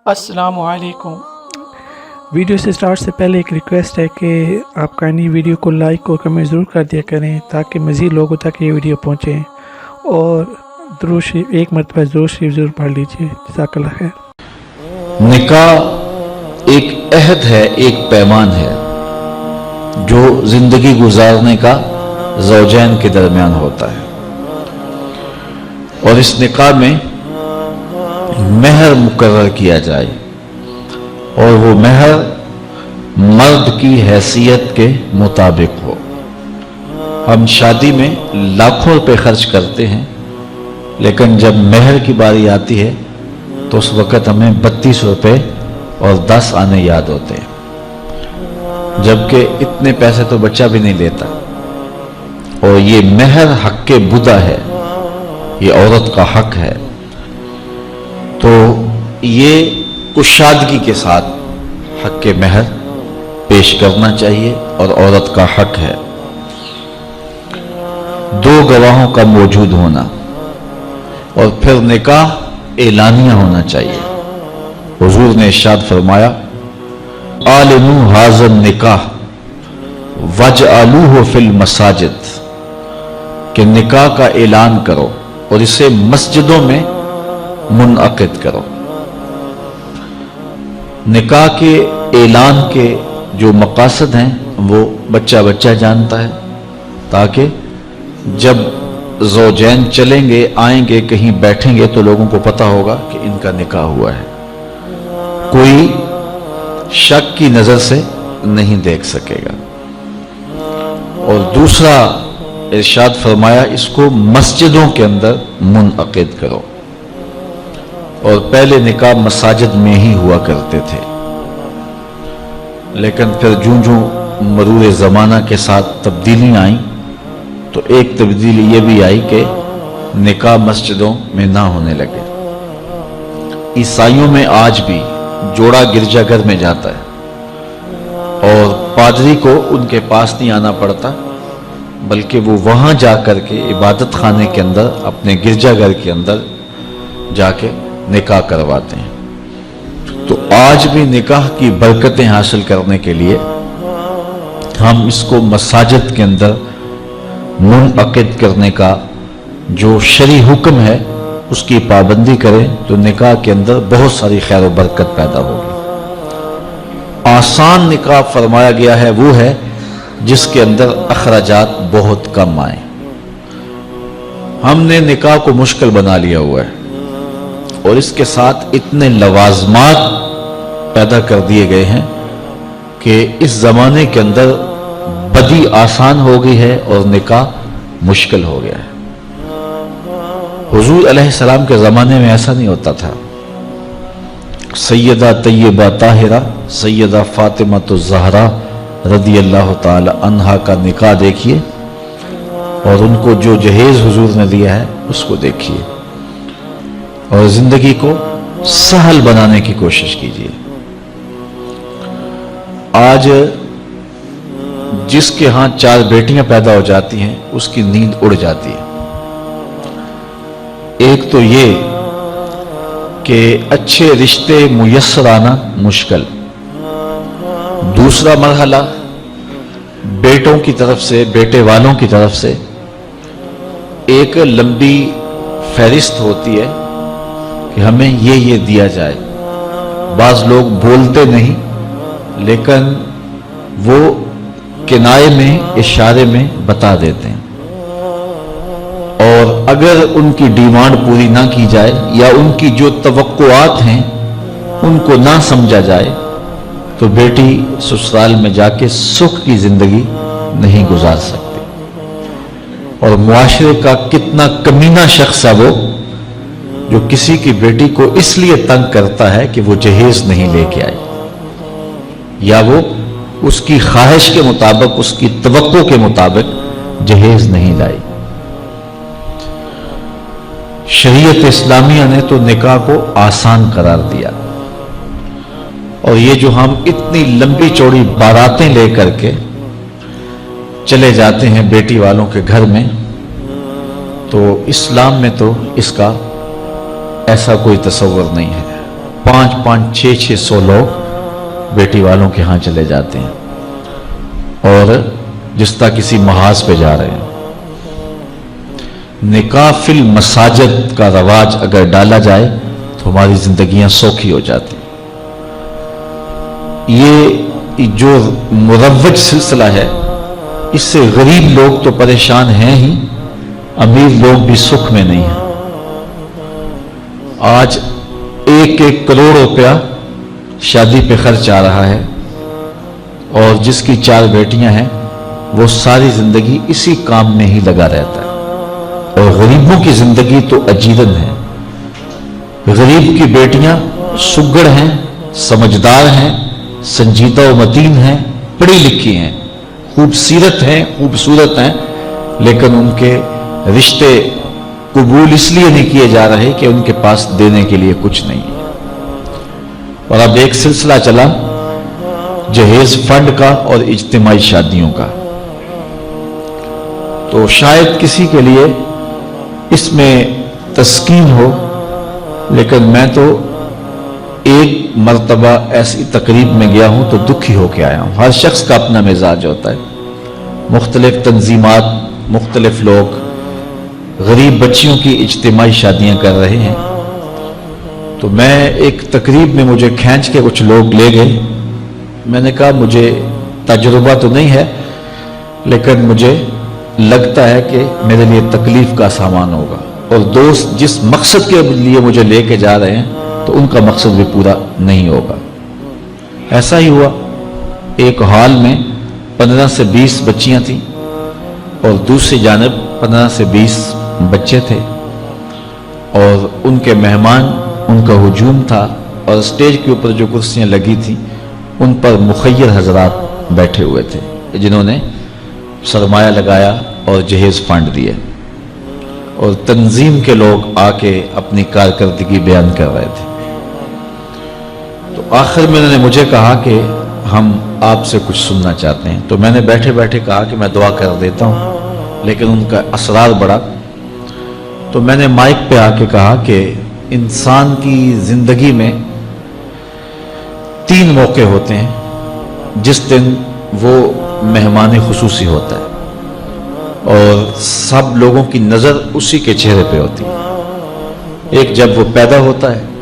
السلام علیکم۔ ویڈیو سے سٹارٹ سے پہلے ایک ریکویسٹ ہے کہ آپ کائنڈلی ویڈیو کو لائک اور کمنٹ ضرور کر دیا کریں تاکہ مزید لوگوں تک یہ ویڈیو پہنچے، اور درود شریف ایک مرتبہ درود شریف ضرور پڑھ لیجیے۔ جزاک اللہ خیر۔ نکاح ایک عہد ہے، ایک پیمان ہے جو زندگی گزارنے کا زوجین کے درمیان ہوتا ہے، اور اس نکاح میں مہر مقرر کیا جائے، اور وہ مہر مرد کی حیثیت کے مطابق ہو۔ ہم شادی میں لاکھوں روپے خرچ کرتے ہیں، لیکن جب مہر کی باری آتی ہے تو اس وقت ہمیں 32 روپے اور 10 آنے یاد ہوتے ہیں، جبکہ اتنے پیسے تو بچہ بھی نہیں لیتا۔ اور یہ مہر حق بدا ہے، یہ عورت کا حق ہے، تو یہ کشادگی کے ساتھ حق مہر پیش کرنا چاہیے، اور عورت کا حق ہے۔ 2 گواہوں کا موجود ہونا، اور پھر نکاح اعلانیہ ہونا چاہیے۔ حضور نے ارشاد فرمایا، اعلنوا ھذا النکاح واجعلوہ فی المساجد، کہ نکاح کا اعلان کرو اور اسے مسجدوں میں منعقد کرو۔ نکاح کے اعلان کے جو مقاصد ہیں وہ بچہ بچہ جانتا ہے، تاکہ جب زوجین چلیں گے آئیں گے کہیں بیٹھیں گے تو لوگوں کو پتہ ہوگا کہ ان کا نکاح ہوا ہے، کوئی شک کی نظر سے نہیں دیکھ سکے گا۔ اور دوسرا ارشاد فرمایا، اس کو مسجدوں کے اندر منعقد کرو، اور پہلے نکاح مساجد میں ہی ہوا کرتے تھے، لیکن پھر جوں مرور زمانہ کے ساتھ تبدیلیاں آئیں تو ایک تبدیلی یہ بھی آئی کہ نکاح مسجدوں میں نہ ہونے لگے۔ عیسائیوں میں آج بھی جوڑا گرجا گھر میں جاتا ہے، اور پادری کو ان کے پاس نہیں آنا پڑتا، بلکہ وہ وہاں جا کر کے عبادت خانے کے اندر اپنے گرجا گھر کے اندر جا کے نکاح کرواتے ہیں۔ تو آج بھی نکاح کی برکتیں حاصل کرنے کے لیے ہم اس کو مساجد کے اندر منعقد کرنے کا جو شرعی حکم ہے اس کی پابندی کریں تو نکاح کے اندر بہت ساری خیر و برکت پیدا ہوگی۔ آسان نکاح فرمایا گیا ہے وہ ہے جس کے اندر اخراجات بہت کم آئیں۔ ہم نے نکاح کو مشکل بنا لیا ہوا ہے، اور اس کے ساتھ اتنے لوازمات پیدا کر دیے گئے ہیں کہ اس زمانے کے اندر بدی آسان ہو گئی ہے اور نکاح مشکل ہو گیا ہے۔ حضور علیہ السلام کے زمانے میں ایسا نہیں ہوتا تھا۔ سیدہ طیبہ طاہرہ سیدہ فاطمہ الزہرا رضی اللہ تعالی عنہا کا نکاح دیکھیے، اور ان کو جو جہیز حضور نے دیا ہے اس کو دیکھیے، اور زندگی کو سہل بنانے کی کوشش کیجیے۔ آج جس کے ہاں 4 بیٹیاں پیدا ہو جاتی ہیں اس کی نیند اڑ جاتی ہے۔ ایک تو یہ کہ اچھے رشتے میسر آنا مشکل، دوسرا مرحلہ بیٹوں کی طرف سے، بیٹے والوں کی طرف سے ایک لمبی فہرست ہوتی ہے کہ ہمیں یہ دیا جائے۔ بعض لوگ بولتے نہیں، لیکن وہ کنائے میں، اشارے میں بتا دیتے ہیں، اور اگر ان کی ڈیمانڈ پوری نہ کی جائے یا ان کی جو توقعات ہیں ان کو نہ سمجھا جائے تو بیٹی سسرال میں جا کے سکھ کی زندگی نہیں گزار سکتی۔ اور معاشرے کا کتنا کمینہ شخص ہے وہ جو کسی کی بیٹی کو اس لیے تنگ کرتا ہے کہ وہ جہیز نہیں لے کے آئی، یا وہ اس کی خواہش کے مطابق، اس کی توقع کے مطابق جہیز نہیں لائی۔ شریعت اسلامیہ نے تو نکاح کو آسان قرار دیا، اور یہ جو ہم اتنی لمبی چوڑی باراتیں لے کر کے چلے جاتے ہیں بیٹی والوں کے گھر میں، تو اسلام میں تو اس کا ایسا کوئی تصور نہیں ہے۔ 500-600 लोग बेटी वालों के यहाँ चले जाते हैं और जिस तरह किसी महाज पे जा रहे हैं। निकाह फिल मसाजिद का रवाज अगर डाला जाए तो हमारी जिंदगियां सौखी हो जाती। ये जो मुरव्वज सिलसिला है, इससे गरीब लोग तो परेशान हैं ही, अमीर लोग भी सुख में नहीं हैं। आज 1-1 करोड़ रुपया शादी पे खर्च आ रहा है और जिसकी 4 बेटियां हैं वो सारी जिंदगी इसी काम में ही लगा रहता है। और गरीबों की जिंदगी तो अजीरन है। गरीब की बेटियां सुगड़ हैं, समझदार हैं, संजीदा व मतीन हैं, पढ़ी लिखी हैं, खूबसूरत हैं, लेकिन उनके रिश्ते कबूल इसलिए नहीं किए जा रहे कि उनके पास देने के लिए कुछ नहीं है। और अब एक सिलसिला चला जहेज फंड का और इज्तिमाई शादियों का, तो शायद किसी के लिए इसमें तस्कीन हो, लेकिन मैं तो एक मर्तबा ऐसी तकरीब में गया हूं तो दुखी होकर आया हूं। हर शख्स का अपना मिजाज होता है, मुख्तलिफ तंजीमात, मुख्तलिफ लोग गरीब बच्चियों की इज्तिमाई शादियां कर रहे हैं। तो मैं एक तकरीब में मुझे खींच के कुछ लोग ले गए। मैंने कहा मुझे तजुर्बा तो नहीं है, लेकिन मुझे लगता है कि मेरे लिए तकलीफ का सामान होगा, और दोस्त जिस मकसद के लिए मुझे लेके जा रहे हैं तो उनका मकसद भी पूरा नहीं होगा। ऐसा ही हुआ। एक हॉल में 15 से 20 बच्चियां थीं और दूसरी जानब 15 से 20 बच्चे थे, और उनके मेहमान, उनका हुजूम था, और स्टेज के ऊपर जो कुर्सियां लगी थी उन पर मुखय्यर हजरात बैठे हुए थे जिन्होंने सरमाया लगाया और जहेज फंड दिए, और तंजीम के लोग आके अपनी कारकर्दगी बयान कर रहे थे। तो आखिर में उन्होंने मुझे कहा कि हम आपसे कुछ सुनना चाहते हैं। तो मैंने बैठे बैठे कहा कि मैं दुआ कर देता हूं, लेकिन उनका असरार बढ़ा। तो मैंने माइक पे आके कहा कि इंसान की जिंदगी में 3 मौके होते हैं जिस दिन वो मेहमान खुसूसी होता है और सब लोगों की नजर उसी के चेहरे पे होती है। एक जब वो पैदा होता है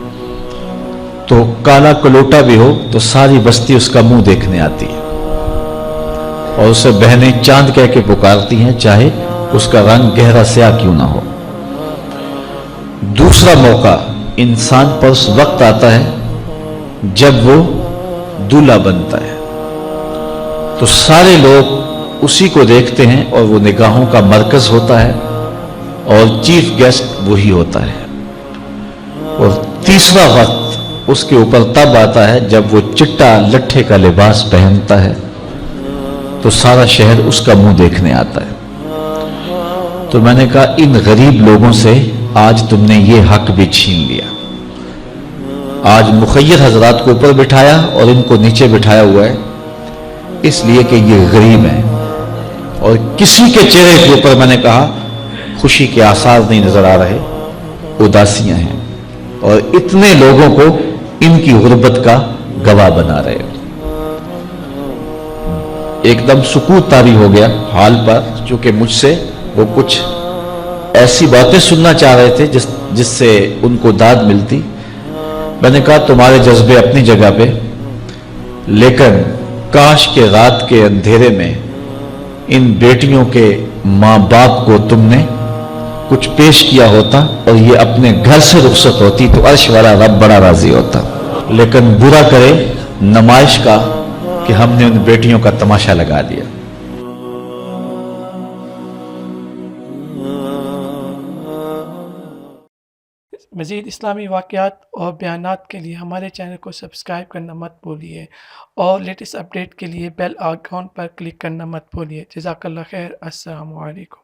तो काला कलोटा भी हो तो सारी बस्ती उसका मुंह देखने आती है और उसे बहनें चांद कह के पुकारती हैं, चाहे उसका रंग गहरा स्याह क्यों ना हो। दूसरा मौका इंसान पर उस वक्त आता है जब वो दूल्हा बनता है, तो सारे लोग उसी को देखते हैं और वो निगाहों का मरकज होता है और चीफ गेस्ट वही होता है। और तीसरा वक्त उसके ऊपर तब आता है जब वो चिट्टा लट्ठे का लिबास पहनता है, तो सारा शहर उसका मुंह देखने आता है। तो मैंने कहा इन गरीब लोगों से आज तुमने ये हक भी छीन लिया। आज मुखय्यर हजरात को ऊपर बिठाया और इनको नीचे बिठाया हुआ है, इसलिए कि ये गरीब हैं, और किसी के चेहरे के ऊपर मैंने कहा खुशी के आसार नहीं नजर आ रहे, उदासियां हैं, और इतने लोगों को इनकी गुर्बत का गवाह बना रहे हो। एकदम सुकूत तारी हो गया हाल पर, चूंकि मुझसे वो कुछ ऐसी बातें सुनना चाह रहे थे जिससे उनको दाद मिलती। मैंने कहा तुम्हारे जज्बे अपनी जगह पे, लेकिन काश के रात के अंधेरे में इन बेटियों के माँ बाप को तुमने कुछ पेश किया होता और ये अपने घर से रुखसत होती तो अर्श वाला रब बड़ा राजी होता। लेकिन बुरा करे नमाइश का कि हमने उन बेटियों का तमाशा लगा दिया। मज़ीद इस्लामी वाक़यात और बयानात के लिए हमारे चैनल को सब्सक्राइब करना मत भूलिए, और लेटेस्ट अपडेट के लिए बेल आइकॉन पर क्लिक करना मत भूलिए। जज़ाकल्लाह खैर। अस्सलामु अलैकुम।